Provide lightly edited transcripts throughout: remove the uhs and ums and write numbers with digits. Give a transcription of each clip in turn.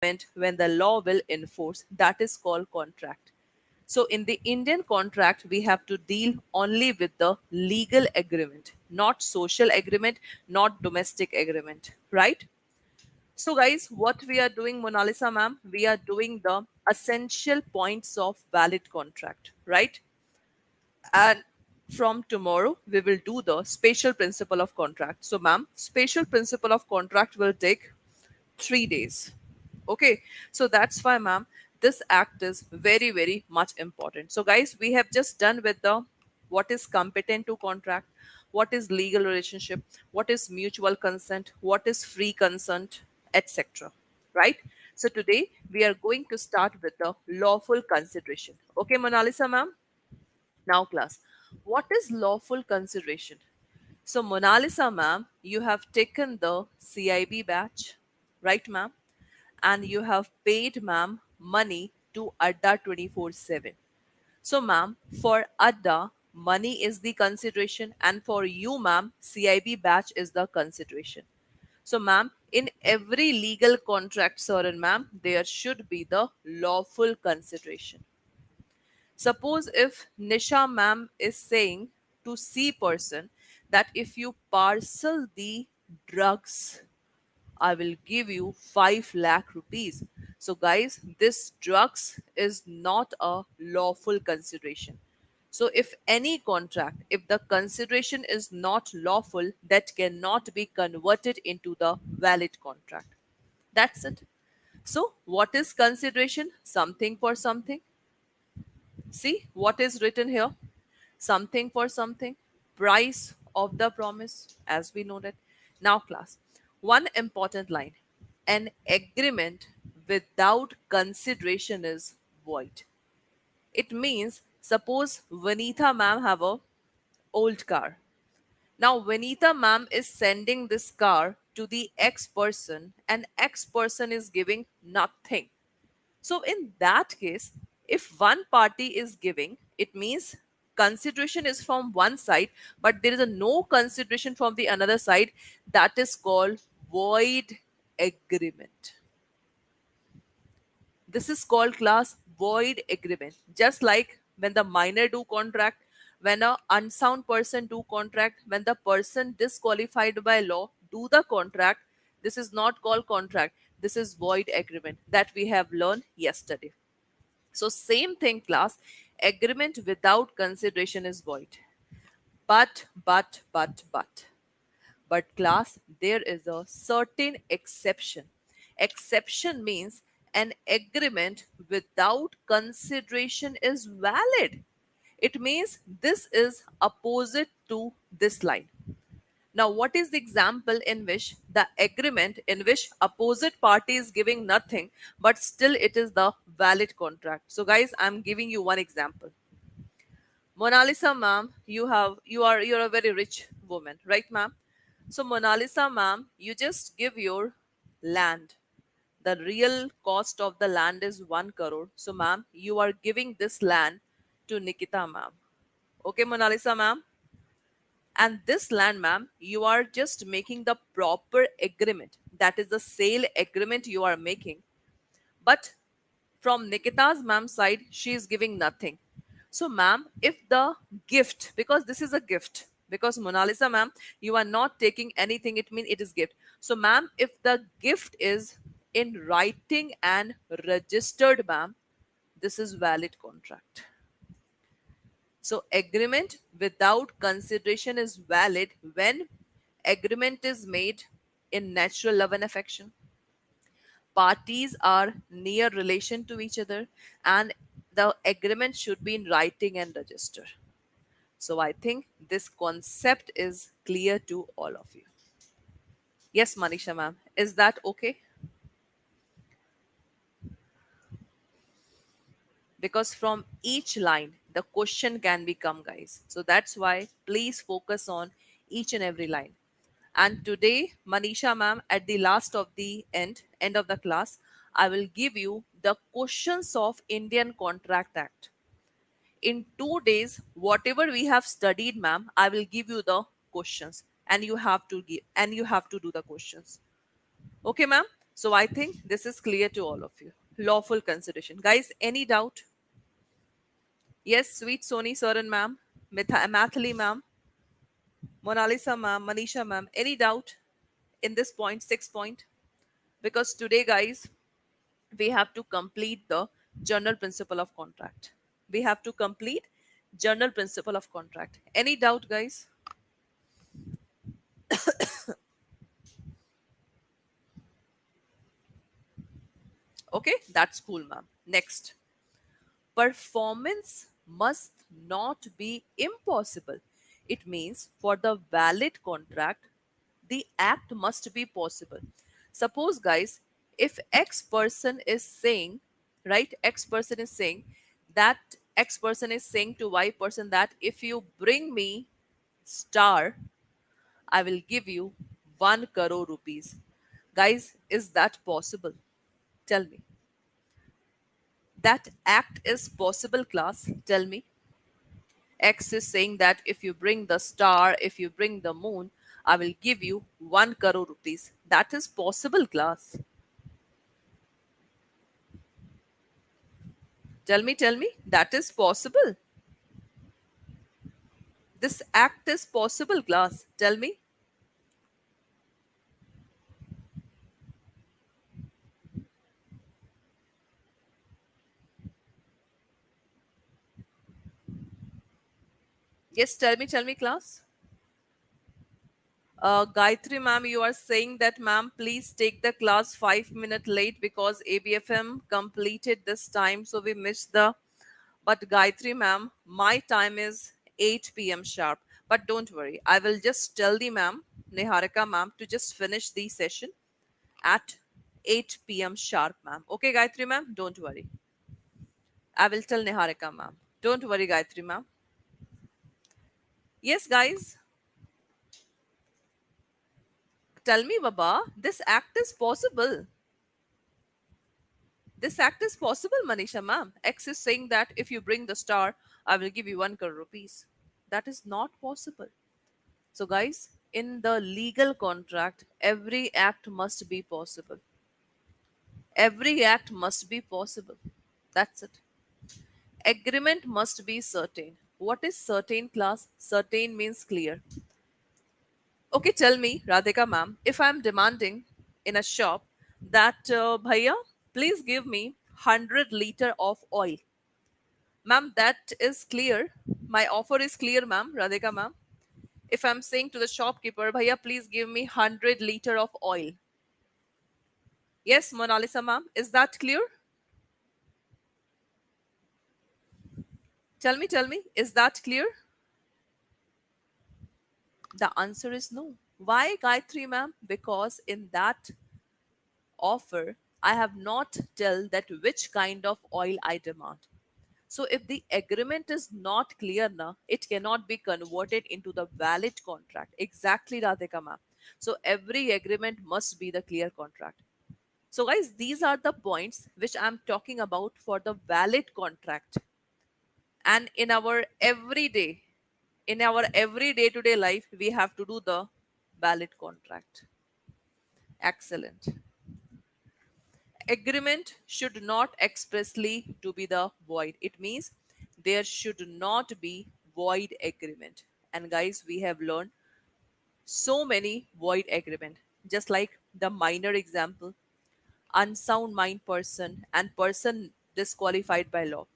when the law will enforce. That is called contract. So in the Indian contract, we have to deal only with the legal agreement, not social agreement, not domestic agreement, right? So guys, what we are doing, Mona Lisa ma'am, we are doing the essential points of valid contract, right? And from tomorrow, we will do the spatial principle of contract. So ma'am, spatial principle of contract will take 3 days. Okay, so that's why, ma'am, this act is very, very much important. So, guys, we have just done with the what is competent to contract, what is legal relationship, what is mutual consent, what is free consent, etc. Right? So, today we are going to start with the lawful consideration. Okay, Mona Lisa, ma'am? Now, class, what is lawful consideration? So, Mona Lisa, ma'am, you have taken the CIB batch, right, ma'am? And you have paid, ma'am, money to Adda 24/7. So, ma'am, for Adda, money is the consideration, and for you, ma'am, CIB batch is the consideration. So, ma'am, in every legal contract, sir and ma'am, there should be the lawful consideration. Suppose if Nisha ma'am is saying to C person that if you parcel the drugs, I will give you 5 lakh rupees. So, guys, this drugs is not a lawful consideration. So, if any contract, if the consideration is not lawful, that cannot be converted into the valid contract. That's it. So, what is consideration? Something for something. See what is written here? Something for something. Price of the promise, as we know that. Now, class, one important line. An agreement without consideration is void. It means, suppose Vanitha ma'am have a old car. Now, Vanitha ma'am is sending this car to the X person, and X person is giving nothing. So, in that case, if one party is giving, it means consideration is from one side, but there is a no consideration from the another side. That is called void agreement. This is called class void agreement. Just like when the minor do contract, when a unsound person do contract, when the person disqualified by law do the contract, this is not called contract. This is void agreement that we have learned yesterday. So same thing, class. Agreement without consideration is void. But class, there is a certain exception. Exception means an agreement without consideration is valid. It means this is opposite to this line. Now, what is the example in which the agreement in which opposite party is giving nothing, but still it is the valid contract? So, guys, I'm giving you one example. Mona Lisa, ma'am, you're a very rich woman, right, ma'am? So, Mona Lisa, ma'am, you just give your land. The real cost of the land is 1 crore. So, ma'am, you are giving this land to Nikita, ma'am. Okay, Mona Lisa, ma'am? And this land, ma'am, you are just making the proper agreement. That is the sale agreement you are making. But from Nikita's ma'am side, she is giving nothing. So, ma'am, if the gift, because this is a gift, because Mona Lisa, ma'am, you are not taking anything, it means it is gift. So, ma'am, if the gift is in writing and registered, ma'am, this is valid contract. So, agreement without consideration is valid when agreement is made in natural love and affection. Parties are near relation to each other, and the agreement should be in writing and register. So, I think this concept is clear to all of you. Yes, Manisha ma'am. Is that okay? Because from each line the question can become, guys, so that's why please focus on each and every line. And today, Manisha ma'am, at the last of the end of the class, I will give you the questions of Indian Contract Act. In 2 days, whatever we have studied, ma'am, I will give you the questions, and you have to do the questions. Okay, ma'am? So I think this is clear to all of you. Lawful consideration. Guys, any doubt? Yes, sweet Soni Saran ma'am, Mathili ma'am, Monalisa ma'am, Manisha ma'am. Any doubt in this point, 6 point? Because today, guys, we have to complete the general principle of contract. We have to complete general principle of contract. Any doubt, guys? Okay, that's cool, ma'am. Next, performance must not be impossible. It means for the valid contract, the act must be possible. Suppose, guys, if X person is saying, right, X person is saying that X person is saying to Y person that if you bring me star, I will give you 1 crore rupees. Guys, is that possible? Tell me. That act is possible, class. Tell me. X is saying that if you bring the star, if you bring the moon, I will give you 1 crore rupees. That is possible, class. Tell me. That is possible. This act is possible, class. Tell me. Yes, tell me, class. Gayatri ma'am, you are saying that, ma'am, please take the class 5 minutes late because ABFM completed this time, so we missed the. But Gayatri ma'am, my time is 8 p.m. sharp. But don't worry, I will just tell the ma'am, Niharika ma'am, to just finish the session at 8 p.m. sharp, ma'am. Okay, Gayatri ma'am, don't worry. I will tell Niharika ma'am. Don't worry, Gayatri ma'am. Yes, guys, tell me, Baba, this act is possible. This act is possible, Manisha ma'am. X is saying that if you bring the star, I will give you 1 crore rupees. That is not possible. So, guys, in the legal contract, every act must be possible. Every act must be possible. That's it. Agreement must be certain. What is certain, class? Certain means clear. Okay, tell me, Radhika ma'am, if I'm demanding in a shop that, Bhaiya, please give me 100 liter of oil. Ma'am, that is clear. My offer is clear, ma'am, Radhika ma'am. If I'm saying to the shopkeeper, Bhaiya, please give me 100 liter of oil. Yes, Monalisa ma'am, is that clear? Tell me, is that clear? The answer is no. Why, Gayatri ma'am? Because in that offer, I have not tell that which kind of oil I demand. So if the agreement is not clear now, it cannot be converted into the valid contract. Exactly, Radhika ma'am. So every agreement must be the clear contract. So guys, these are the points which I'm talking about for the valid contract. And in our everyday to day life, we have to do the valid contract. Excellent. Agreement should not expressly to be the void. It means there should not be void agreement. And guys, we have learned so many void agreement, just like the minor example, unsound mind person and person disqualified by law.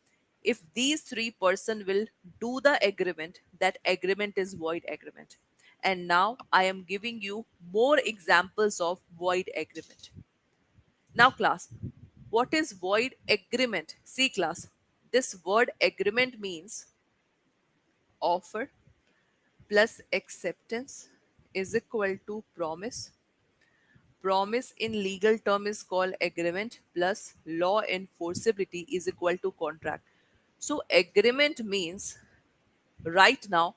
If these three person will do the agreement, that agreement is void agreement. And now I am giving you more examples of void agreement. Now, class, what is void agreement? See, class, this word agreement means offer plus acceptance is equal to promise. Promise in legal term is called agreement plus law enforceability is equal to contract. So, agreement means right now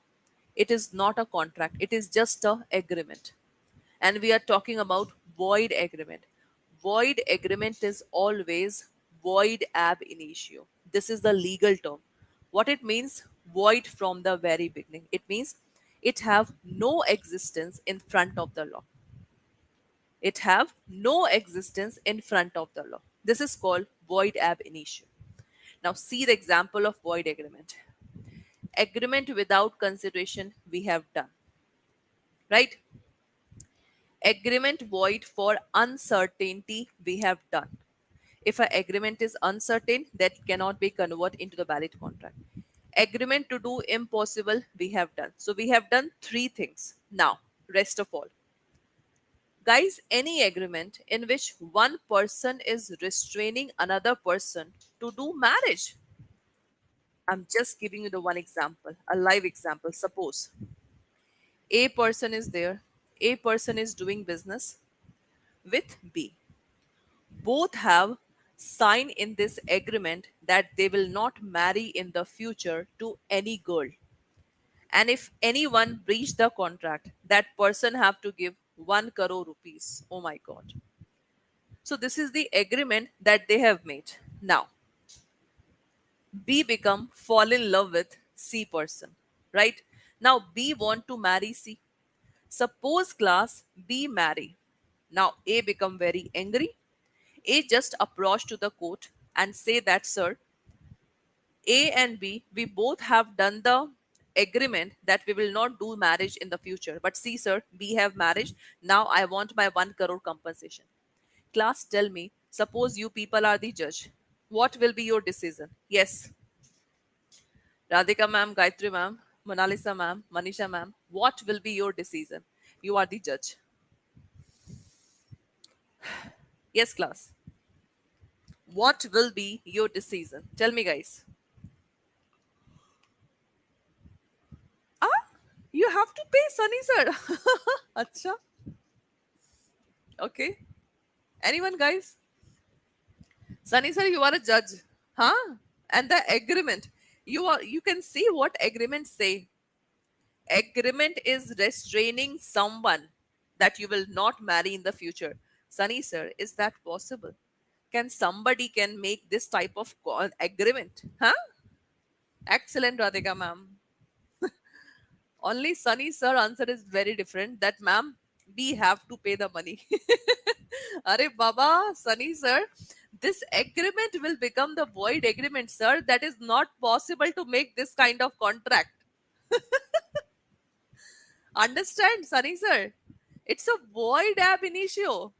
it is not a contract, it is just a agreement. And we are talking about void agreement. Void agreement is always void ab initio. This is the legal term. What it means? Void from the very beginning. It means it have no existence in front of the law. It have no existence in front of the law. This is called void ab initio. Now see the example of void agreement. Agreement without consideration we have done, right? Agreement void for uncertainty we have done. If an agreement is uncertain, that cannot be converted into the valid contract. Agreement to do impossible we have done. So we have done three things. Now, rest of all. Guys, any agreement in which one person is restraining another person to do marriage. I'm just giving you the one example, a live example. Suppose A person is there, A person is doing business with B. Both have signed in this agreement that they will not marry in the future to any girl. And if anyone breach the contract, that person have to give 1 crore rupees. Oh my god. So this is the agreement that they have made. Now, B become fall in love with C person, right? Now B want to marry C. Suppose class B marry. Now A become very angry. A just approach to the court and say that sir, A and B, we both have done the agreement that we will not do marriage in the future. But see, sir, we have marriage. Now I want my 1 crore compensation. Class, tell me, suppose you people are the judge. What will be your decision? Yes, Radhika ma'am, Gayatri ma'am, Monalisa ma'am, Manisha ma'am, what will be your decision? You are the judge. Yes, class. What will be your decision? Tell me, guys. Ah, you have to pay, Sunny sir. Acha. Okay. Anyone, guys? Sunny sir, you are a judge. Huh? And the agreement. You can see what agreements say. Agreement is restraining someone that you will not marry in the future. Sunny sir, is that possible? Can somebody can make this type of agreement? Huh? Excellent, Radhika ma'am. Only Sunny sir answer is very different. That ma'am, we have to pay the money. Are Baba, Sunny sir, this agreement will become the void agreement, sir. That is not possible to make this kind of contract. Understand, Sunny sir? It's a void ab initio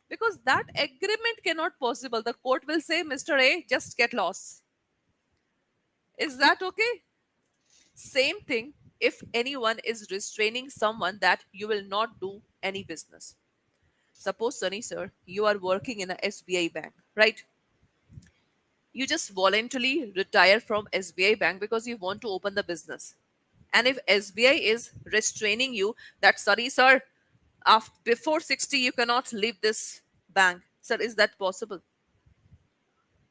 because that agreement cannot possible. The court will say, Mr. A, just get lost. Is that okay? Same thing if anyone is restraining someone that you will not do any business. Suppose, Sunny sir, you are working in a SBI bank, right? You just voluntarily retire from SBI bank because you want to open the business. And if SBI is restraining you that, sorry, sir, after, before 60, you cannot leave this bank. Sir, is that possible?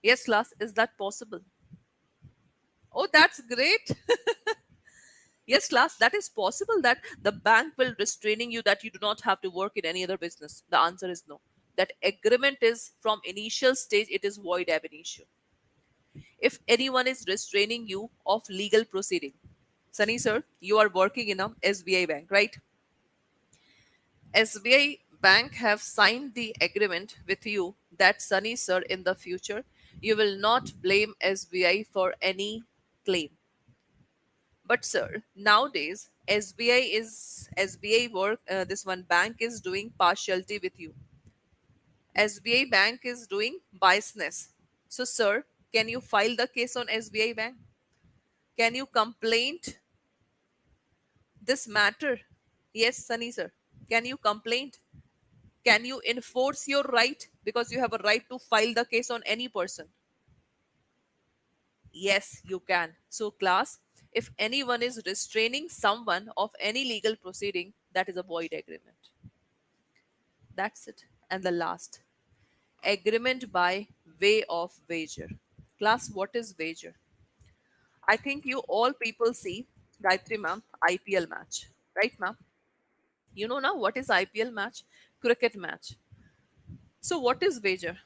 Yes, class, is that possible? Oh, that's great. Yes, class, that is possible that the bank will restraining you that you do not have to work in any other business. The answer is no. That agreement is from initial stage, it is void ab initio. If anyone is restraining you of legal proceeding, Sunny sir, you are working in a SBI bank, right? SBI bank have signed the agreement with you that Sunny sir in the future you will not blame SBI for any claim. But sir, nowadays SBI work this one bank is doing partiality with you. SBI bank is doing biasness. So sir, can you file the case on SBI bank? Can you complain this matter? Yes, Sunny sir. Can you complain? Can you enforce your right because you have a right to file the case on any person? Yes, you can. So, class, if anyone is restraining someone of any legal proceeding, that is a void agreement. That's it. And the last agreement by way of wager. Class, what is wager? I think you all people see, Gayatri ma'am, IPL match. Right, ma'am? You know now what is IPL match? Cricket match. So, what is wager?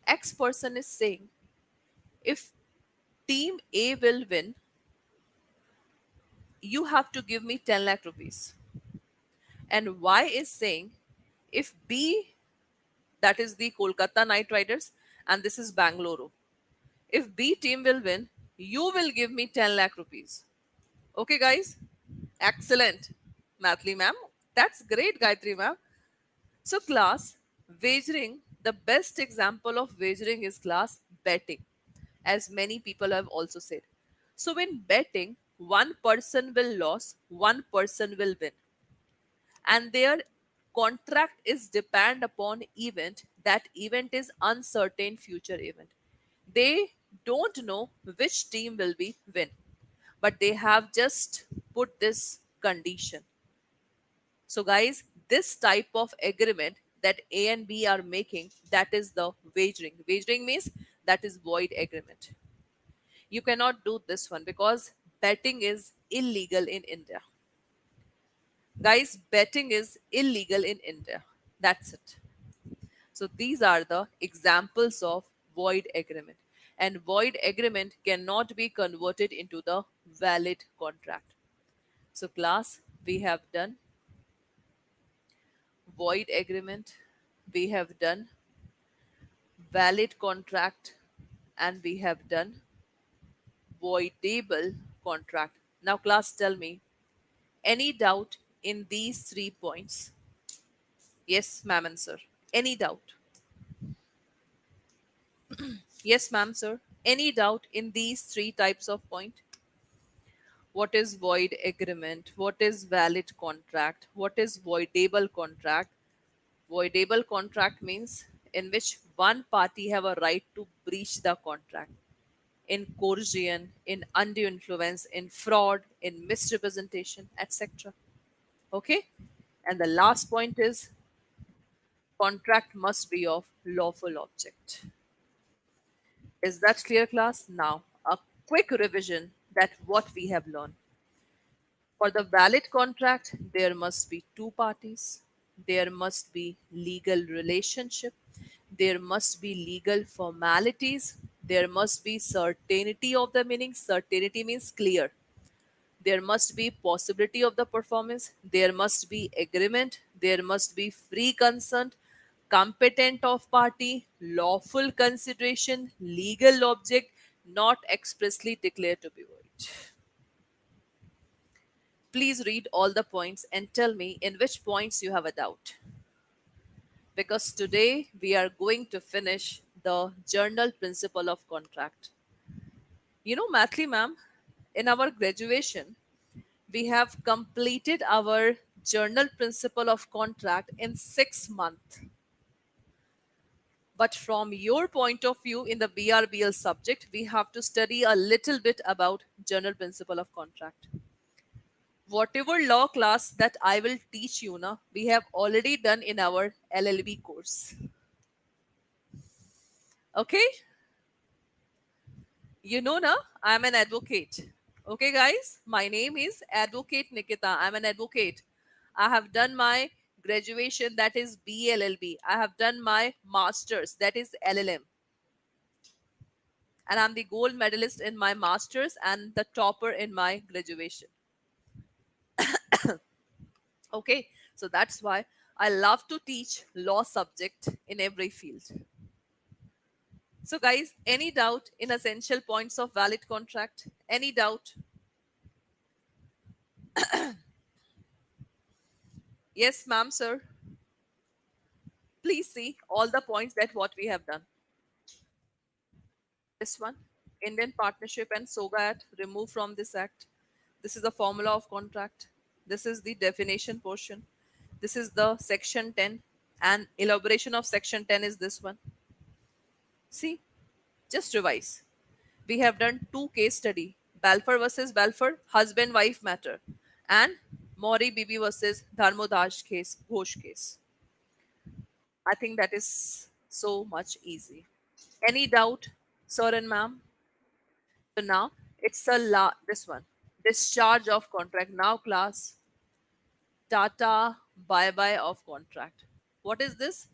X person is saying, if team A will win, you have to give me 10 lakh rupees. And Y is saying, If B, that is the Kolkata Knight Riders, and this is Bangalore. If B team will win, you will give me 10 lakh rupees. Okay, guys? Excellent. Mathli ma'am. That's great, Gayatri ma'am. So, class, wagering, the best example of wagering is class betting, as many people have also said. So, when betting, one person will lose, one person will win, and their contract is depend upon event. That event is uncertain future event. They don't know which team will be win, but they have just put this condition. So, guys, this type of agreement that A and B are making, that is the wagering. Wagering means that is void agreement. You cannot do this one because betting is illegal in India. Guys, betting is illegal in India. That's it. So, these are the examples of void agreement. And void agreement cannot be converted into the valid contract. So, class, we have done void agreement, we have done valid contract, and we have done voidable contract. Now, class, tell me any doubt in these 3 points? Yes, ma'am and sir. Any doubt? Yes, ma'am, sir. Any doubt in these three types of point? What is void agreement? What is valid contract? What is voidable contract? Voidable contract means in which one party have a right to breach the contract in coercion, in undue influence, in fraud, in misrepresentation, etc. Okay? And the last point is contract must be of lawful object. Is that clear, class? Now, a quick revision that what we have learned. For the valid contract, there must be two parties. There must be legal relationship. There must be legal formalities. There must be certainty of the meaning. Certainty means clear. There must be possibility of the performance. There must be agreement. There must be free consent, competent of party, lawful consideration, legal object, not expressly declared to be void. Please read all the points and tell me in which points you have a doubt. Because today we are going to finish the journal principle of contract. You know, Mathli ma'am, in our graduation, we have completed our journal principle of contract in 6 months. But from your point of view in the BRBL subject, we have to study a little bit about journal principle of contract. Whatever law class that I will teach you now, we have already done in our LLB course. Okay? You know now, I'm an advocate. Okay, guys? My name is Advocate Nikita. I'm an advocate. I have done my graduation, that is BLLB. I have done my master's, that is LLM. And I'm the gold medalist in my master's and the topper in my graduation. Okay, so that's why I love to teach law subject in every field. So, guys, any doubt in essential points of valid contract? Any doubt? Yes, ma'am, sir. Please see all the points that what we have done. This one, Indian Partnership and SOGA Act, remove from this act. This is the formula of contract. This is the definition portion. This is the section 10, and elaboration of section 10 is this one. See, just revise. We have done two case study, Balfour versus Balfour, husband-wife matter, and Mori Bibi versus Dharmodash case, Ghosh case. I think that is so much easy. Any doubt, sir and ma'am? So now it's this one, discharge of contract. Now class, Tata bye bye of contract. What is this?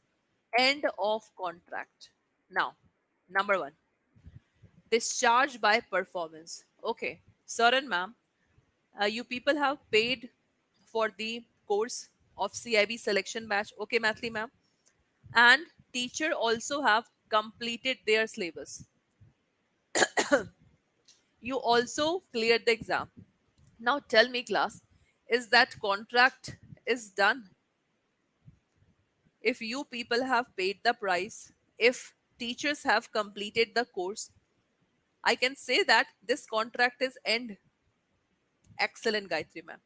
End of contract. Now, number one, discharge by performance. Okay, sir and ma'am, you people have paid for the course of CIB selection batch. Okay, Mathli ma'am. And teacher also have completed their syllabus. You also cleared the exam. Now tell me, class, is that contract is done? If you people have paid the price, if teachers have completed the course, I can say that this contract is end. Excellent, Gayatri ma'am.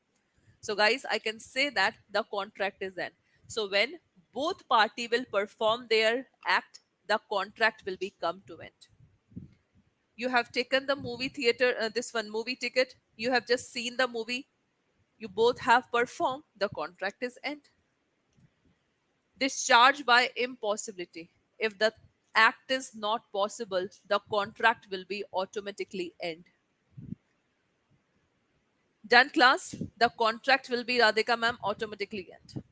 So guys, I can say that the contract is end. So when both party will perform their act, the contract will be come to end. You have taken the movie theater, this one movie ticket, you have just seen the movie, you both have performed, the contract is end. Discharge by impossibility. If the act is not possible, the contract will be automatically end. Done, class? The contract will be, Radhika ma'am, automatically end.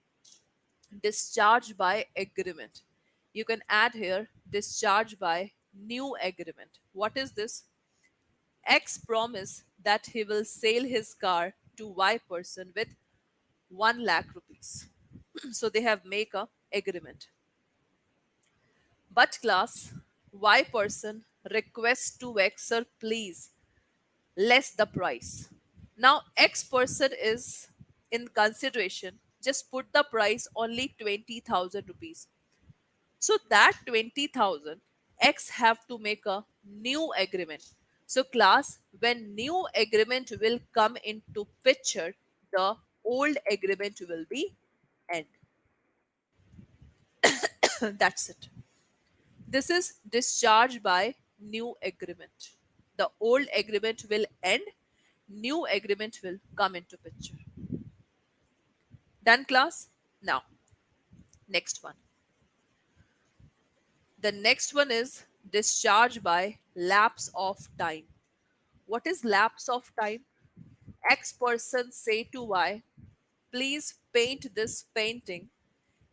Discharge by agreement. You can add here discharge by new agreement. What is this? X promise that he will sell his car to Y person with 1 lakh rupees. So they have make a agreement. But class, Y person requests to X, sir, please less the price. Now X person is in consideration. Just put the price only 20,000 rupees. So that 20,000, X have to make a new agreement. So class, when new agreement will come into picture, the old agreement will be end. That's it. This is discharge by new agreement. The old agreement will end, new agreement will come into picture. Done, class? Now, next one. The next one is discharge by lapse of time. What is lapse of time? X person say to Y, please paint this painting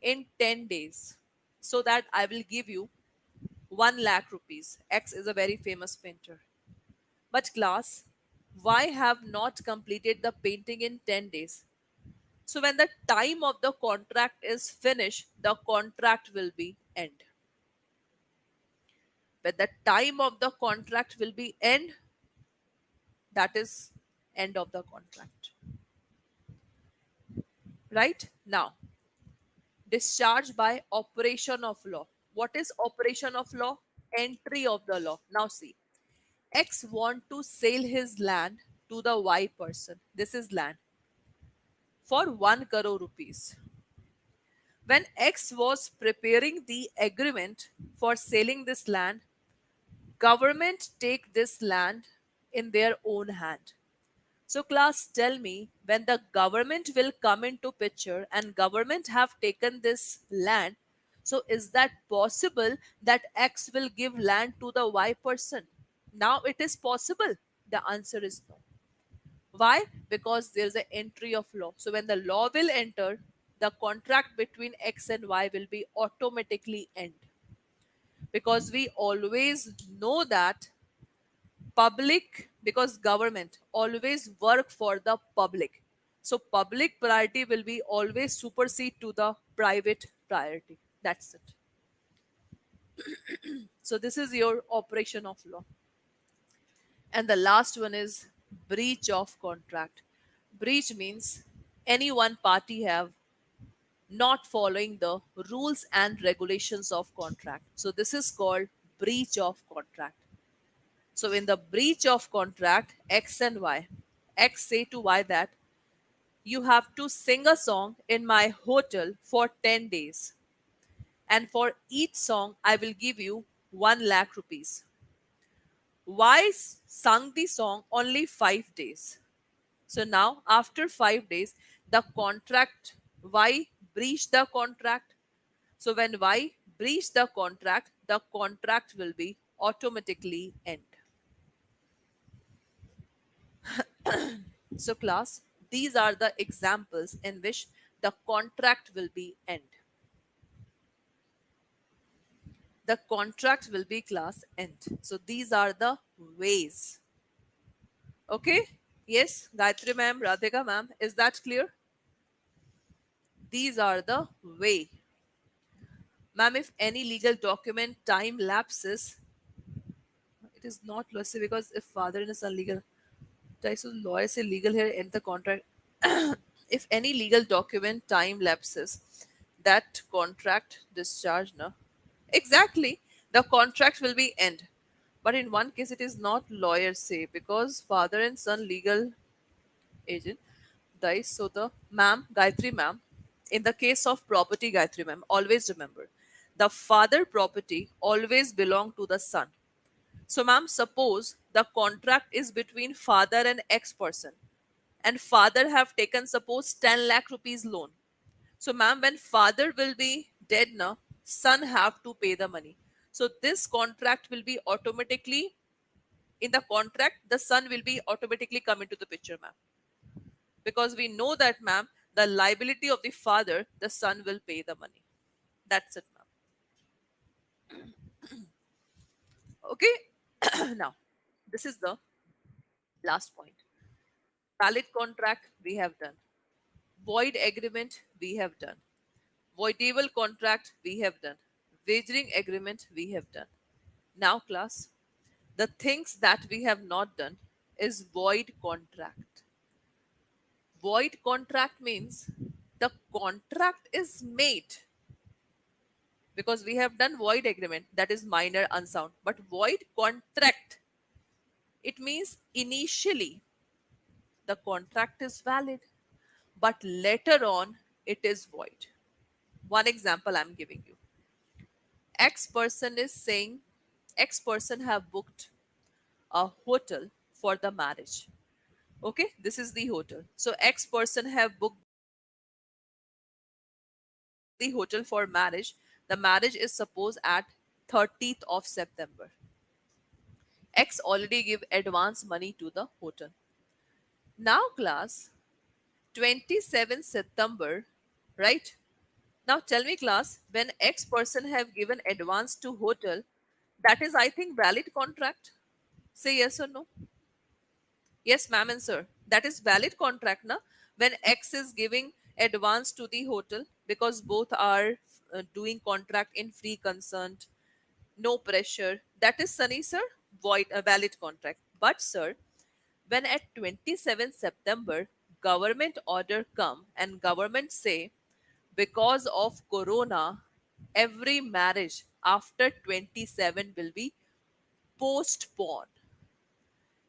in 10 days so that I will give you 1 lakh rupees. X is a very famous painter. But class, Y have not completed the painting in 10 days. So when the time of the contract is finished, the contract will be end. When the time of the contract will be end, that is end of the contract. Right? Now, discharge by operation of law. What is operation of law? Entry of the law. Now see, X want to sell his land to the Y person. This is land for 1 crore rupees. When X was preparing the agreement for selling this land, government take this land in their own hand. So class, tell me, when the government will come into picture and government have taken this land, so is that possible that X will give land to the Y person? Now it is possible. The answer is no. Why? Because there is an entry of law. So when the law will enter, the contract between X and Y will be automatically end. Because we always know that public, because government always work for the public. So public priority will be always supersede to the private priority. That's it. So this is your operation of law. And the last one is breach of contract. Breach means any one party have not following the rules and regulations of contract. So this is called breach of contract. So in the breach of contract, X and Y, X say to Y that you have to sing a song in my hotel for 10 days. And for each song, I will give you 1 lakh rupees. Y sung the song only 5 days. So now, after 5 days, the contract, Y breached the contract. So when Y breached the contract will be automatically end. So class, these are the examples in which the contract will be end. The contract will be class end. So these are the ways. Okay? Yes, Gayatri ma'am, Radhika ma'am, is that clear? These are the way. Ma'am, if any legal document time lapses, it is not lossy because if father and son legal, so lawyer say legal here end the contract. If any legal document time lapses, that contract discharge, no? Exactly. The contract will be end. But in one case it is not lawyer say because father and son legal agent dies. So the ma'am, Gayatri ma'am, in the case of property, Gayatri ma'am, always remember the father property always belong to the son. So ma'am, suppose the contract is between father and X person and father have taken suppose 10 lakh rupees loan. So ma'am, when father will be dead now, son have to pay the money. So this contract will be automatically in the contract, the son will be automatically come into the picture, ma'am. Because we know that, ma'am, the liability of the father, the son will pay the money. That's it, ma'am. Okay. Now, this is the last point. Valid contract, we have done. Void agreement, we have done. Voidable contract, we have done. Wagering agreement, we have done. Now, class, the things that we have not done is void contract. Void contract means the contract is made because we have done void agreement, that is minor unsound, but void contract, it means initially the contract is valid but later on it is void. One example I'm giving you. X person is saying X person have booked a hotel for the marriage. Okay, this is the hotel. So X person have booked the hotel for marriage. The marriage is supposed at 30th of September. X already give advance money to the hotel. Now class, 27 September, right? Now tell me class, when X person have given advance to hotel, that is I think valid contract. Say yes or no. Yes, ma'am and sir. That is valid contract, na? When X is giving advance to the hotel because both are doing contract in free consent, no pressure. That is Sunny, sir, void a valid contract. But sir, when at 27 September government order come and government say because of corona every marriage after 27 will be postponed.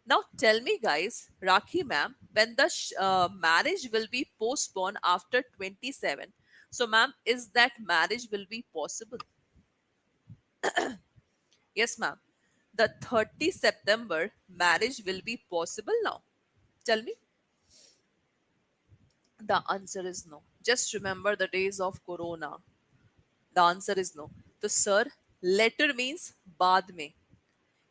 Now tell me guys, Rakhi ma'am, when the marriage will be postponed after 27, so ma'am, is that marriage will be possible? Yes ma'am. The 30 September marriage will be possible now. Tell me. The answer is no. Just remember the days of corona. The answer is no. So sir, letter means baad mein.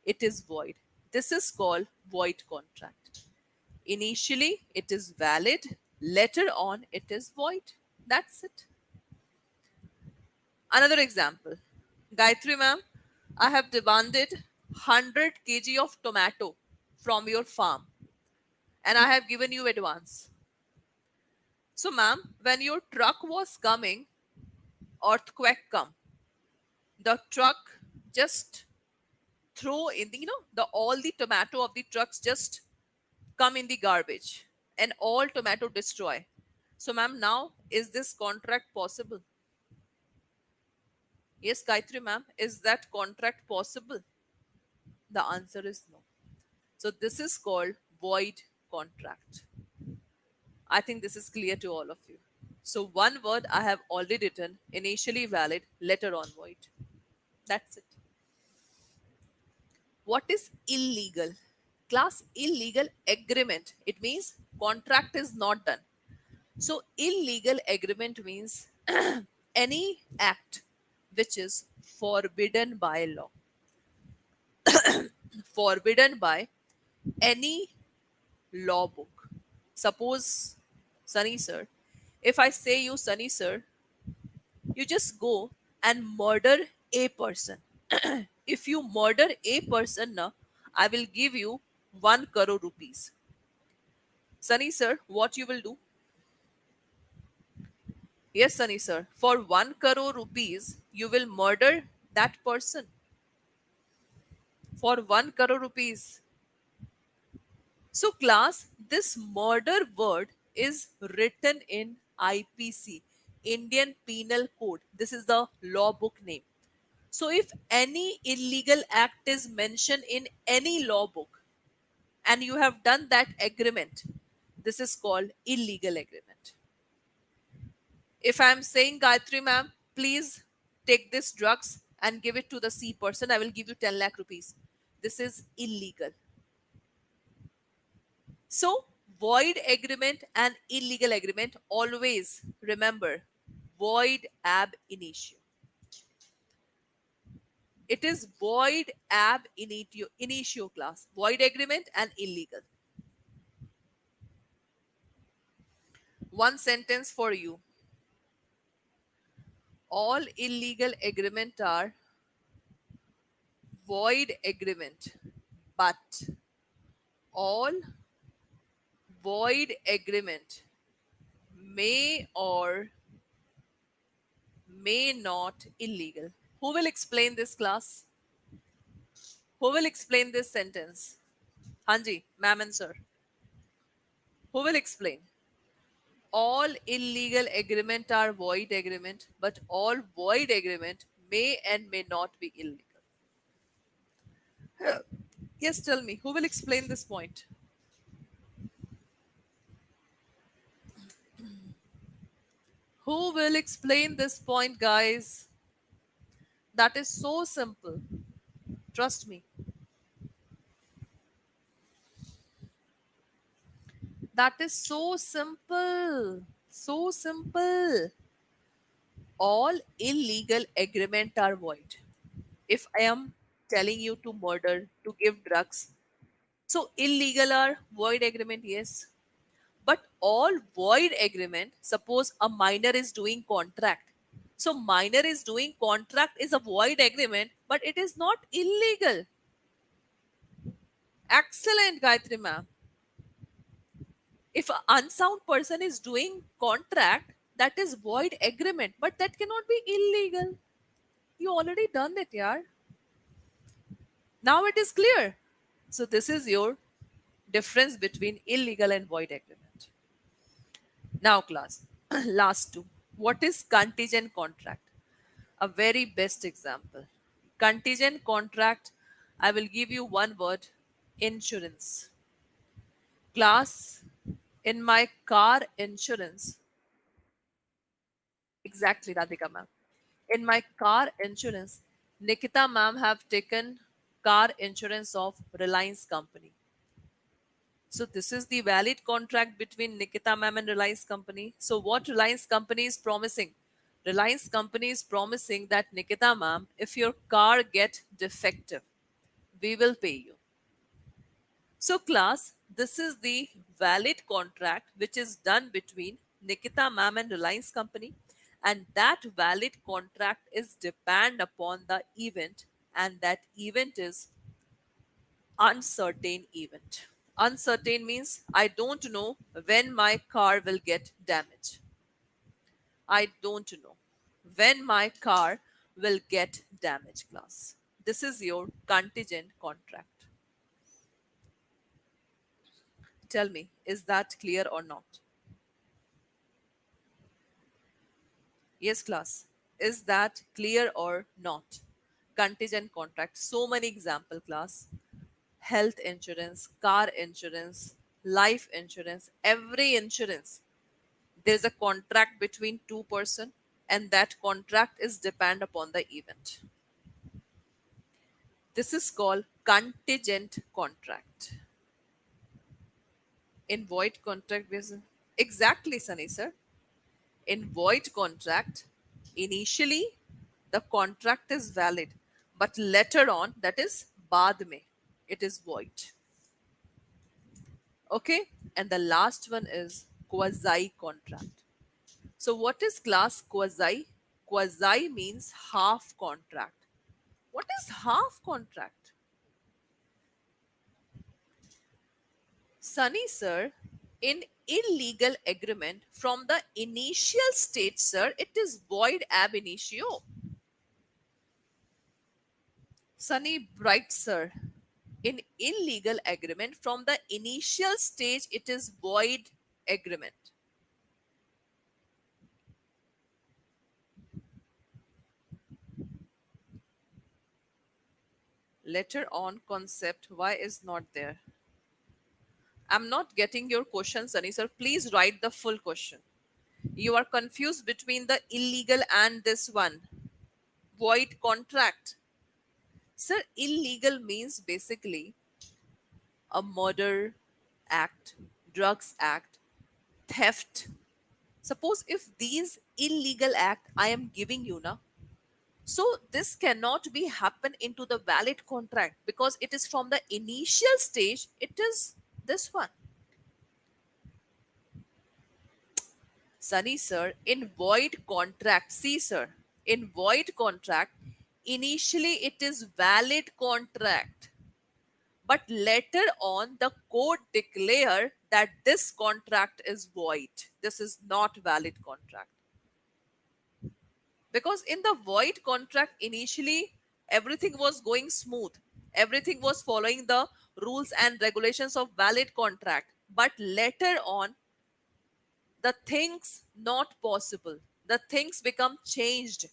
It is void. This is called void contract. Initially, it is valid. Later on, it is void. That's it. Another example. Gayatri ma'am, I have demanded 100 kg of tomato from your farm and I have given you advance. So ma'am, when your truck was coming, earthquake come. The truck just throw in the, the all the tomato of the trucks just come in the garbage and all tomato destroy. So ma'am, now is this contract possible? Yes, Gayatri ma'am, is that contract possible? The answer is no. So this is called void contract. I think this is clear to all of you. So one word I have already written, initially valid, later on void. That's it. What is illegal? Class, illegal agreement. It means contract is not done. So illegal agreement means any act which is forbidden by law, forbidden by any law book. Suppose, Sunny sir, if I say you, Sunny sir, you just go and murder a person. If you murder a person, na, I will give you 1 crore rupees. Sunny sir, what you will do? Yes, Sunny sir. For 1 crore rupees, you will murder that person. For 1 crore rupees. So, class, this murder word is written in IPC, Indian Penal Code. This is the law book name. So, if any illegal act is mentioned in any law book and you have done that agreement, this is called illegal agreement. If I am saying, Gayatri ma'am, please take this drugs and give it to the C person, I will give you 10 lakh rupees. This is illegal. So, void agreement and illegal agreement, always remember void ab initio. It is void ab initio class. Void agreement and illegal. One sentence for you. All illegal agreement are void agreement, but all void agreement may or may not illegal. Who will explain this class? Who will explain this sentence? Hanji, ma'am and sir. Who will explain? All illegal agreement are void agreement, but all void agreement may and may not be illegal. Yes, tell me, who will explain this point? Who will explain this point, guys? That is so simple. Trust me. That is so simple. So simple. All illegal agreement are void. If I am telling you to murder, to give drugs, so illegal are void agreement, yes. But all void agreement, suppose a minor is doing contract. So minor is doing contract is a void agreement, but it is not illegal. Excellent, Gayatri ma'am. If an unsound person is doing contract, that is void agreement, but that cannot be illegal. You already done it, yaar. Now it is clear. So this is your difference between illegal and void agreement. Now, class, last two. What is contingent contract? A very best example. Contingent contract, I will give you one word, insurance. Class, in my car insurance, exactly, Radhika ma'am. In my car insurance, Nikita ma'am have taken car insurance of Reliance company. So this is the valid contract between Nikita ma'am and Reliance company. So what Reliance company is promising? Reliance company is promising that Nikita ma'am, if your car get defective, we will pay you. So class, this is the valid contract which is done between Nikita ma'am and Reliance company, and that valid contract is depend upon the event, and that event is uncertain event. Uncertain means I don't know when my car will get damaged. I don't know when my car will get damaged, class. This is your contingent contract. Tell me, is that clear or not? Yes, class. Is that clear or not? Contingent contract. So many example, class. Health insurance, car insurance, life insurance, every insurance. There's a contract between two person, and that contract is depend upon the event. This is called contingent contract. In void contract, exactly, Sunny sir. In void contract, initially the contract is valid, but later on, that is baad mein, it is void. Okay, and the last one is quasi contract. So, what is class quasi? Quasi means half contract. What is half contract? Sunny sir, In illegal agreement from the initial stage, sir, it is void ab initio. Sunny Bright, sir. In illegal agreement from the initial stage, it is void agreement. Later on concept, why is not there? I'm not getting your question, Sunny sir. Please write the full question. You are confused between the illegal and this one. Void contract. Sir, illegal means basically a murder act, drugs act, theft. Suppose if these illegal act I am giving you now, so this cannot be happen into the valid contract because it is from the initial stage. It is this one. Sunny sir, in void contract, see sir, in void contract, initially it is valid contract. But later on, the court declare that this contract is void. This is not valid contract. Because in the void contract, initially everything was going smooth. Everything was following the rules and regulations of valid contract. But later on, the things not possible. The things become changed.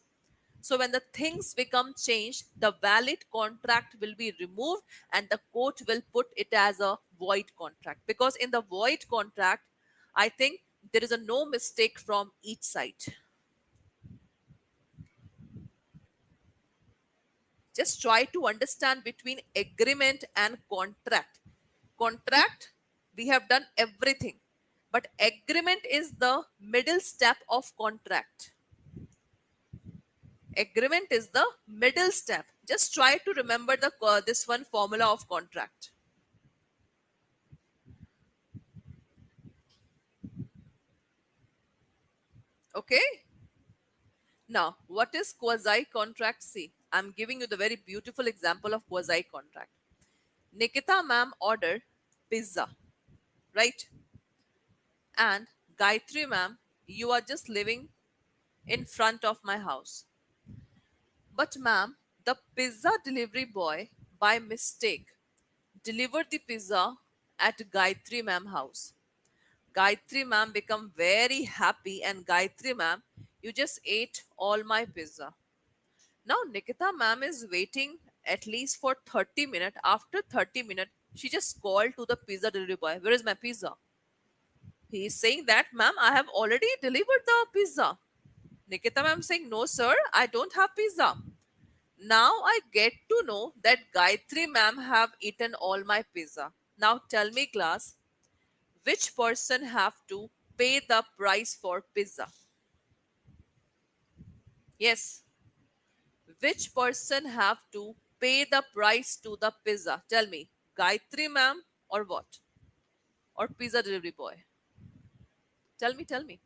So when the things become changed, the valid contract will be removed and the court will put it as a void contract. Because in the void contract, I think there is a no mistake from each side. Just try to understand between agreement and contract. Contract, we have done everything. But agreement is the middle step of contract. Agreement is the middle step. Just try to remember the this one formula of contract. Okay. Now, what is quasi contract? See, I'm giving you the very beautiful example of quasi contract. Nikita ma'am ordered pizza, right? And Gayatri ma'am, you are just living in front of my house. But ma'am, the pizza delivery boy by mistake delivered the pizza at Gayatri ma'am house. Gayatri ma'am become very happy and Gayatri ma'am, you just ate all my pizza. Now Nikita ma'am is waiting at least for 30 minutes. After 30 minutes, she just called to the pizza delivery boy. Where is my pizza? He is saying that, ma'am, I have already delivered the pizza. Nikita ma'am saying, no sir, I don't have pizza. Now I get to know that Gayatri ma'am have eaten all my pizza. Now tell me class, which person have to pay the price for pizza? Yes, which person have to pay the price to the pizza? Tell me, Gayatri ma'am or what? Or pizza delivery boy? Tell me.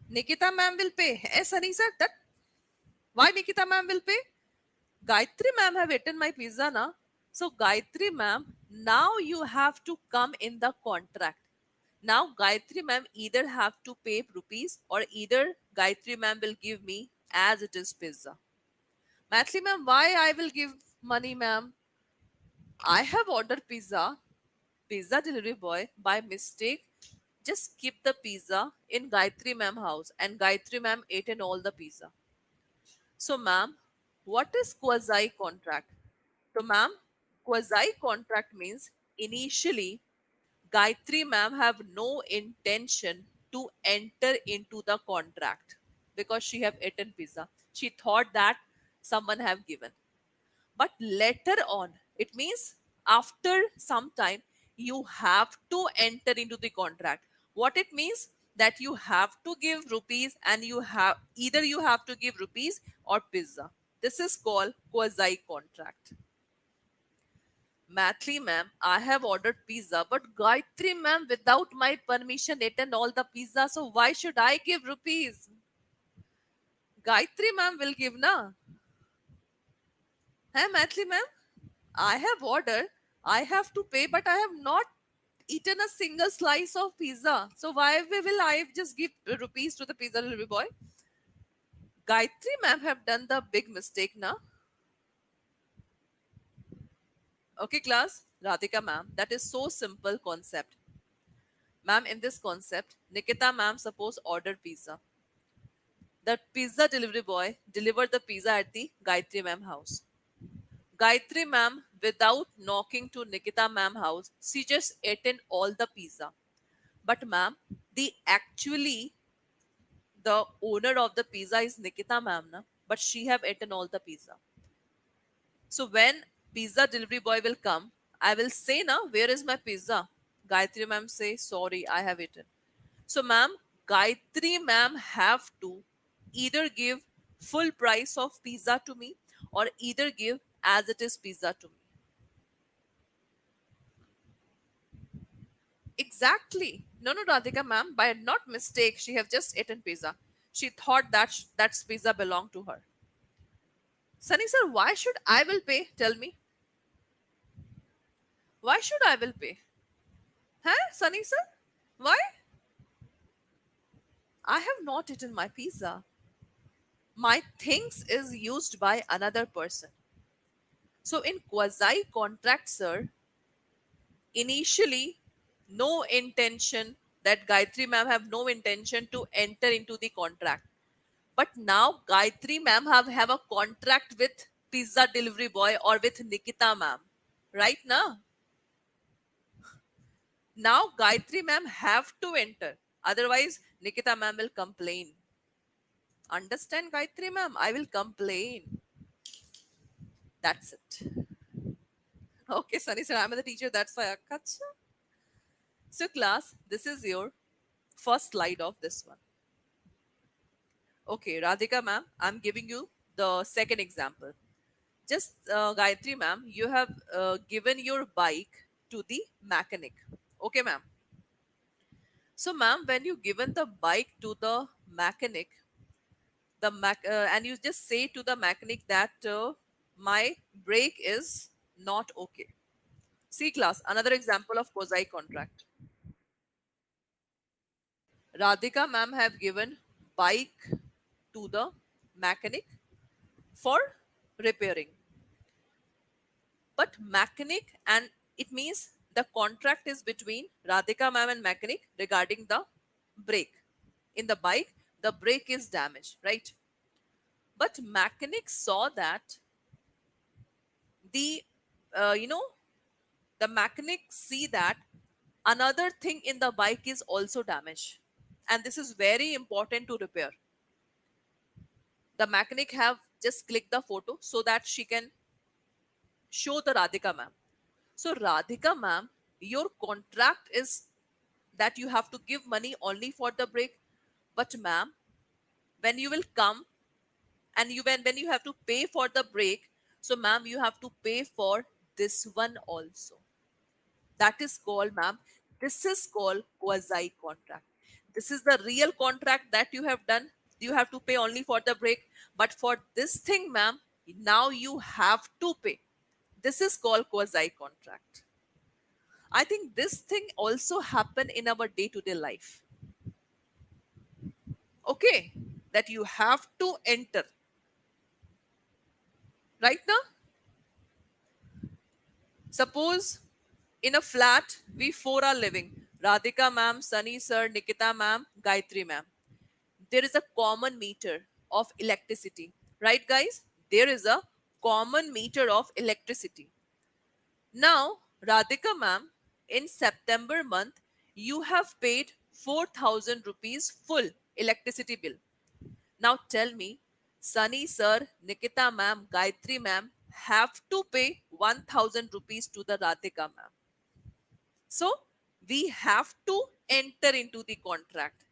Nikita ma'am will pay. Yes, Anisa, that why Nikita ma'am will pay? Gayatri ma'am have eaten my pizza na. So Gayatri ma'am, now you have to come in the contract. Now Gayatri ma'am either have to pay rupees or either Gayatri ma'am will give me as it is pizza. Mathli ma'am, why I will give money ma'am? I have ordered pizza. Pizza delivery boy by mistake just keep the pizza in Gayatri ma'am house and Gayatri ma'am ate in all the pizza. So ma'am, what is quasi contract? So ma'am, quasi contract means initially Gayatri ma'am have no intention to enter into the contract because she have eaten pizza. She thought that someone have given. But later on, it means after some time, you have to enter into the contract. What it means that you have to give rupees and you have either you have to give rupees or pizza. This is called quasi contract. Mathli ma'am, I have ordered pizza, but Gayatri ma'am, without my permission, eaten all the pizza. So why should I give rupees? Gayatri ma'am will give na. Hey Mathli ma'am, I have ordered. I have to pay, but I have not eaten a single slice of pizza. So why will I just give rupees to the pizza delivery boy? Gayatri ma'am have done the big mistake now. Okay, class. Radhika ma'am, that is so simple concept. Ma'am, in this concept, Nikita ma'am suppose order pizza. The pizza delivery boy delivered the pizza at the Gayatri ma'am house. Gayatri ma'am, without knocking to Nikita ma'am house, she just ate in all the pizza. But ma'am, the actually the owner of the pizza is Nikita ma'am, na? But she have eaten all the pizza. So when pizza delivery boy will come, I will say, na, where is my pizza? Gayatri ma'am say, sorry, I have eaten. So ma'am, Gayatri ma'am have to either give full price of pizza to me or either give as it is pizza to me. Exactly. No, no, Radhika ma'am, by not mistake, she have just eaten pizza. She thought that that pizza belonged to her. Sunny sir, why should I will pay? Tell me. Why should I will pay? Huh, Sunny sir? Why? I have not eaten my pizza. My things is used by another person. So in quasi contract, sir, initially no intention that Gayatri ma'am have no intention to enter into the contract. But now Gayatri ma'am have a contract with pizza delivery boy or with Nikita ma'am. Right now? Now Gayatri ma'am have to enter. Otherwise, Nikita ma'am will complain. Understand, Gayatri ma'am? I will complain. That's it. Okay, Sunny sir, I'm the teacher. That's why. Akacha. So, class, this is your first slide of this one. Okay, Radhika ma'am, I'm giving you the second example. Just Gayatri ma'am, you have given your bike to the mechanic. Okay, ma'am. So, ma'am, when you given the bike to the mechanic, and you just say to the mechanic that my brake is not okay. See, class, another example of quasi contract. Radhika ma'am have given bike to the mechanic for repairing. But mechanic, and it means the contract is between Radhika ma'am and mechanic regarding the brake. In the bike, the brake is damaged, right? But mechanic saw that the, you know, the mechanic see that another thing in the bike is also damaged. And this is very important to repair. The mechanic have just clicked the photo so that she can show the Radhika ma'am. So Radhika ma'am, your contract is that you have to give money only for the break. But ma'am, when you will come and when you have to pay for the break, so ma'am, you have to pay for this one also. That is called, ma'am, this is called quasi contract. This is the real contract that you have done. You have to pay only for the break. But for this thing, ma'am, now you have to pay. This is called quasi contract. I think this thing also happen in our day-to-day life. Okay, that you have to enter. Right now, suppose in a flat we four are living. Radhika ma'am, Sunny sir, Nikita ma'am, Gayatri ma'am. There is a common meter of electricity. Right, guys? There is a common meter of electricity. Now, Radhika ma'am, in September month, you have paid 4,000 rupees full electricity bill. Now tell me, Sunny sir, Nikita ma'am, Gayatri ma'am have to pay 1,000 rupees to the Radhika ma'am. So we have to enter into the contract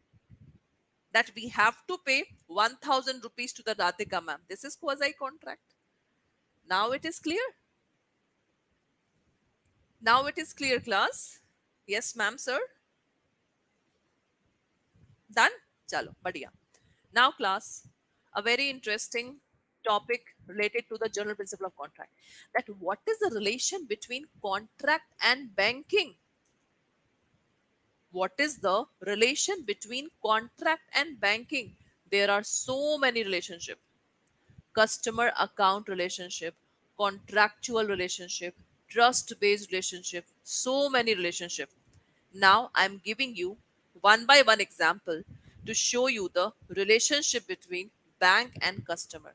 that we have to pay 1,000 rupees to the Radhika ma'am. This is quasi contract. Now it is clear. Now it is clear, class. Yes, ma'am, sir. Done? Chalo, badhiya. Now, class, a very interesting. topic related to the general principle of contract. That what is the relation between contract and banking? What is the relation between contract and banking? There are so many relationships: customer account relationship, contractual relationship, trust based relationship, so many relationship. Now I'm giving you one by one example to show you the relationship between bank and customer.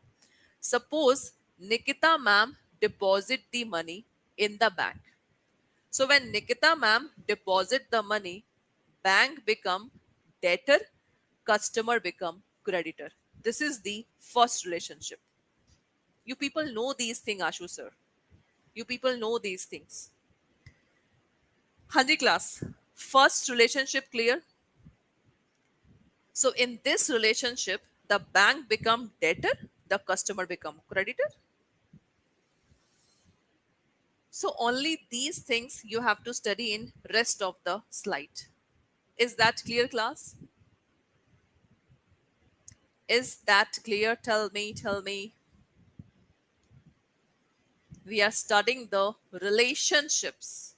Suppose Nikita ma'am deposit the money in the bank. So when Nikita ma'am deposit the money, bank become debtor, customer become creditor. This is the first relationship. You people know these things, Ashu sir. You people know these things. Hanji class. First relationship clear? So in this relationship, the bank become debtor, the customer become creditor. So only these things you have to study in rest of the slide. Is that clear, class? Is that clear? Tell me, tell me. We are studying the relationships.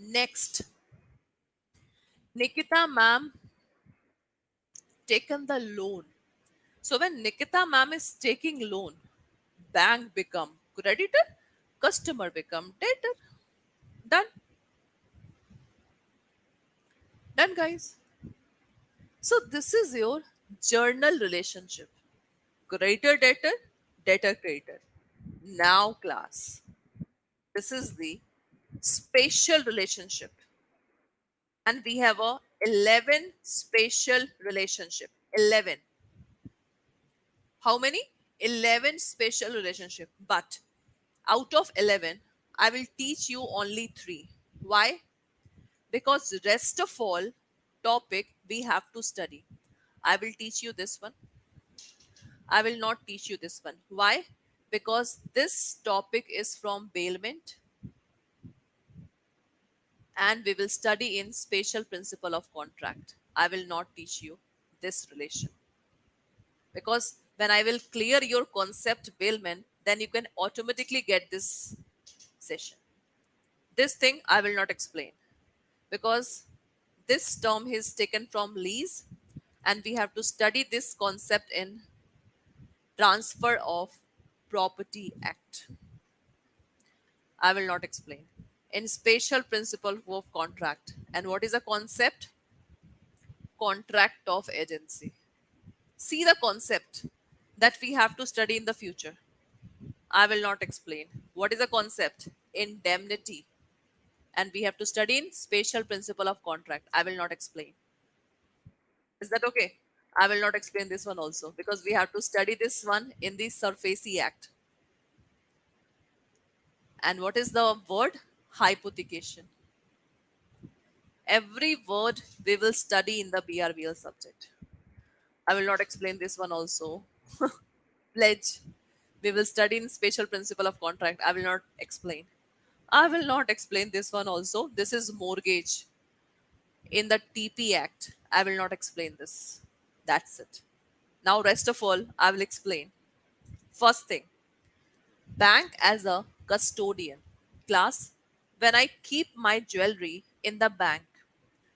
Next, Nikita ma'am taken the loan. So when Nikita ma'am is taking loan, bank become creditor, customer become debtor. Done. Done, guys. So this is your journal relationship. Creditor debtor, debtor creditor. Now class. This is the spatial relationship. And we have a 11 spatial relationship. 11. How many? 11 spatial relationship. But out of 11, I will teach you only 3. Why? Because rest of all topic we have to study. I will teach you this one. I will not teach you this one. Why? Because this topic is from bailment and we will study in spatial principle of contract. I will not teach you this relation. Because when I will clear your concept bailment, then you can automatically get this session. This thing I will not explain because this term is taken from lease and we have to study this concept in Transfer of Property Act. I will not explain. In spatial principle of contract. And what is a concept? Contract of agency. See the concept that we have to study in the future. I will not explain. What is a concept? Indemnity. And we have to study in spatial principle of contract. I will not explain. Is that okay? I will not explain this one also because we have to study this one in the Surface Act. And what is the word? Hypothecation. Every word we will study in the BRBL subject. I will not explain this one also. Pledge. We will study in spatial principle of contract. I will not explain. I will not explain this one also. This is mortgage. In the TP Act, I will not explain this. That's it. Now, rest of all, I will explain. First thing, bank as a custodian. Class, when I keep my jewelry in the bank,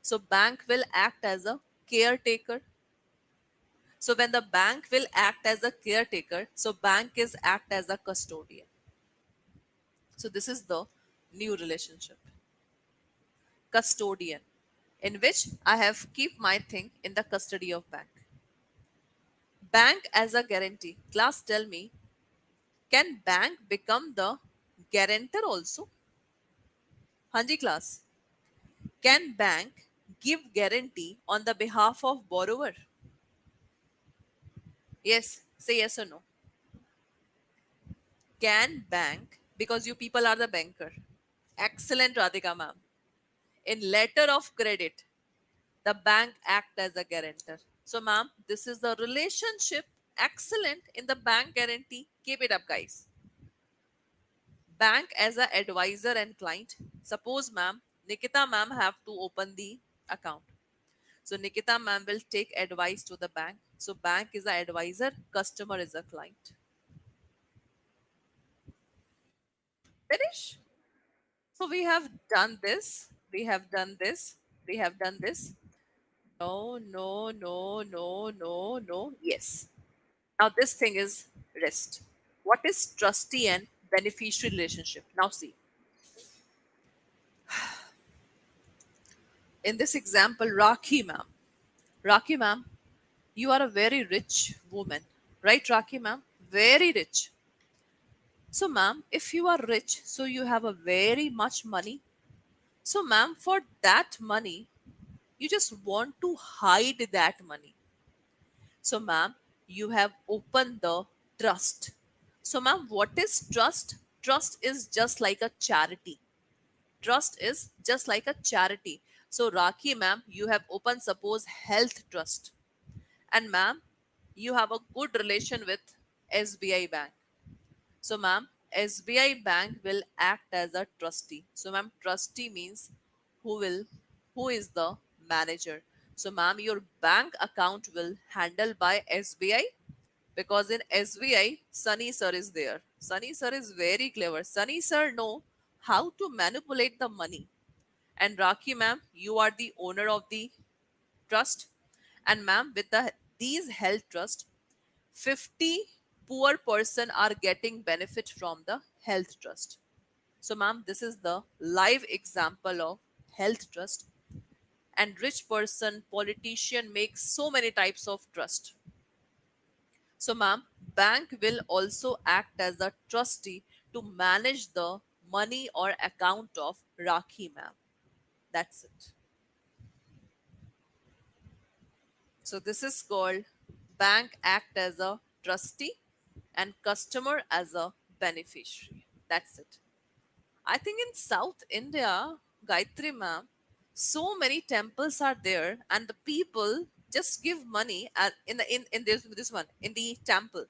so bank will act as a caretaker. So when the bank will act as a caretaker, so bank is act as a custodian. So this is the new relationship. Custodian, in which I have keep my thing in the custody of bank. Bank as a guarantee. Class, tell me, can bank become the guarantor also? Hanji class, can bank give guarantee on the behalf of borrower? Yes, say yes or no. Can bank, because you people are the banker. Excellent, Radhika ma'am. In letter of credit, the bank act as a guarantor. So, ma'am, this is the relationship. Excellent in the bank guarantee. Keep it up, guys. Bank as a advisor and client. Suppose, ma'am, Nikita ma'am have to open the account. So Nikita ma'am will take advice to the bank. So bank is the advisor, customer is a client. Finish. So we have done this. We have done this. We have done this. No, no, no, no, no, no. Yes. Now this thing is rest. What is trustee and beneficiary relationship? Now see. In this example, Rakhi ma'am. Rakhi ma'am, you are a very rich woman. Right, Rakhi ma'am? Very rich. So, ma'am, if you are rich, so you have a very much money. So, ma'am, for that money, you just want to hide that money. So, ma'am, you have opened the trust. So, ma'am, what is trust? Trust is just like a charity. Trust is just like a charity. So, Raki, ma'am, you have opened, suppose, health trust. And, ma'am, you have a good relation with SBI Bank. So, ma'am, SBI Bank will act as a trustee. So, ma'am, trustee means who will, who is the manager. So, ma'am, your bank account will handle by SBI because in SBI, Sunny sir is there. Sunny sir is very clever. Sunny sir know how to manipulate the money. And Raki, ma'am, you are the owner of the trust. And ma'am, with these health trust, 50 poor person are getting benefit from the health trust. So ma'am, this is the live example of health trust. And rich person, politician make so many types of trust. So ma'am, bank will also act as a trustee to manage the money or account of Rakhi ma'am. That's it. So this is called bank act as a trustee and customer as a beneficiary. That's it. I think in South India, Gayatri ma'am, so many temples are there, and the people just give money in this one in the temple.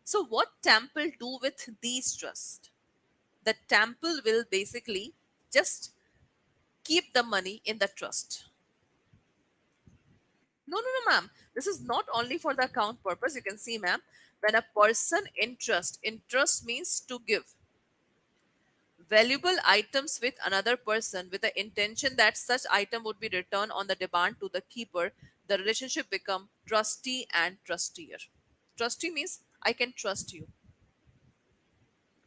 So what temple do with these trust? The temple will basically just keep the money in the trust. No, no, no, ma'am. This is not only for the account purpose. You can see, ma'am, when a person interest means to give valuable items with another person with the intention that such item would be returned on the demand to the keeper, the relationship become trustee and trusteer. Trustee means I can trust you.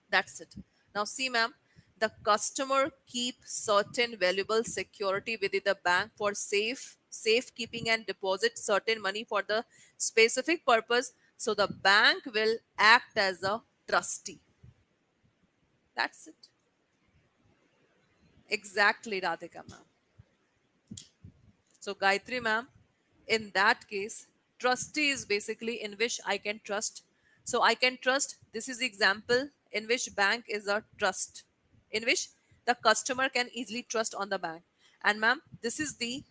That's it. Now see, ma'am, the customer keep certain valuable security within the bank for safekeeping and deposit certain money for the specific purpose. So the bank will act as a trustee. That's it. Exactly, Radhika ma'am. So Gayatri ma'am, in that case, trustee is basically in which I can trust. So I can trust. This is the example in which bank is a trust, in which the customer can easily trust on the bank. And ma'am, this is the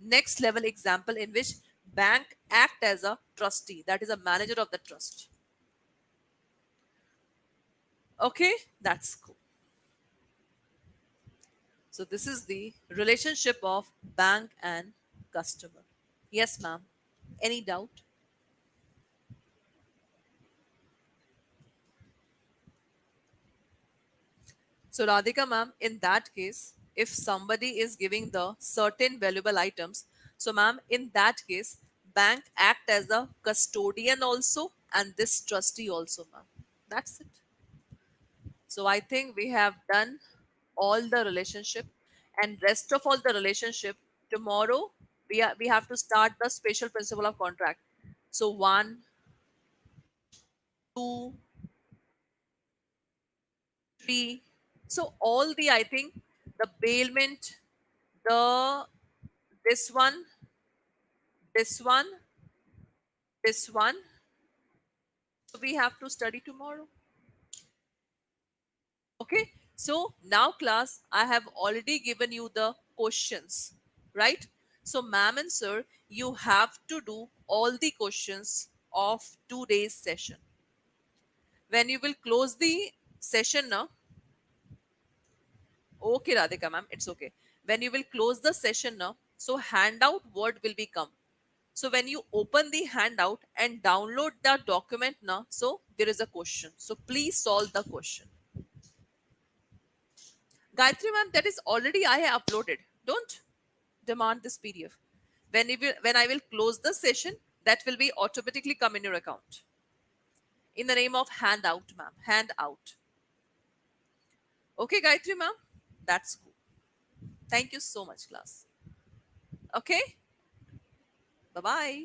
next level example in which bank act as a trustee, that is a manager of the trust. Okay, that's cool. So this is the relationship of bank and customer. Yes, ma'am. Any doubt? So Radhika ma'am, in that case, if somebody is giving the certain valuable items, so ma'am, in that case, bank act as a custodian also and this trustee also, ma'am. That's it. So I think we have done all the relationship and rest of all the relationship. Tomorrow we have to start the special principle of contract. So one, two, three. So all the I think the bailment, the this one, this one, this one. So we have to study tomorrow. Okay. So now class, I have already given you the questions, right? So ma'am and sir, you have to do all the questions of today's session. When you will close the session now, Okay, Radhika ma'am, it's okay. When you will close the session now, so handout word will become. So when you open the handout and download the document now, so there is a question. So please solve the question. Gayatri ma'am, that is already I have uploaded. Don't demand this PDF. When I will close the session, that will be automatically come in your account. In the name of handout, ma'am. Handout. Okay, Gayatri ma'am? That's cool. Thank you so much, class. Okay? Bye-bye.